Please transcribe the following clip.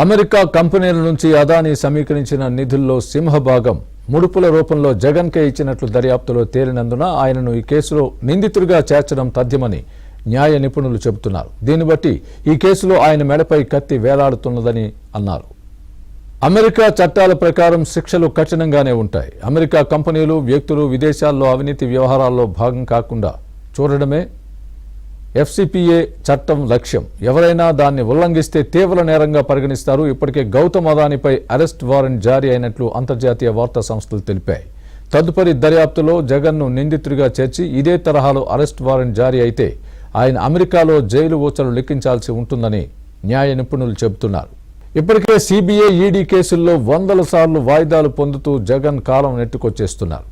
America కంపెనీల నుంచి అదానీ సమీకరించిన నిధుల్లో సింహభాగం ముడుపుల రూపంలో జగన్కే ఇచ్చినట్లు దర్యాప్తులో తేలినందున ఆయనను ఈ కేసులో నిందితుడిగా చేర్చడం తథ్యమని న్యాయ నిపుణులు చెబుతున్నారు. దీన్ని బట్టి ఈ కేసులో ఆయన మెడపై కత్తి వేలాడుతున్నదని అన్నారు. అమెరికా చట్టాల ప్రకారం శిక్షలు కఠినంగానే ఉంటాయి. అమెరికా కంపెనీలు, వ్యక్తులు విదేశాల్లో అవినీతి వ్యవహారాల్లో భాగం కాకుండా చూడడమే FCPA చట్టం లక్ష్యం. ఎవరైనా దాన్ని ఉల్లంఘిస్తే తీవ్ర నేరంగా పరిగణిస్తారు. ఇప్పటికే గౌతమ్ అదానీపై అరెస్ట్ వారెంట్ జారీ అయినట్లు అంతర్జాతీయ వార్తా సంస్థలు తెలిపాయి. తదుపరి దర్యాప్తులో జగన్ను నిందితుడిగా చేర్చి ఇదే తరహాలో అరెస్ట్ వారెంట్ జారీ అయితే ఆయన అమెరికాలో జైలు ఊచలు లెక్కించాల్సి ఉంటుందని న్యాయ నిపుణులు చెబుతున్నారు. ఇప్పటికే CBI, ED కేసుల్లో వందల సార్లు వాయిదాలు పొందుతూ జగన్ కాలం నెట్టుకొచ్చేస్తున్నారు.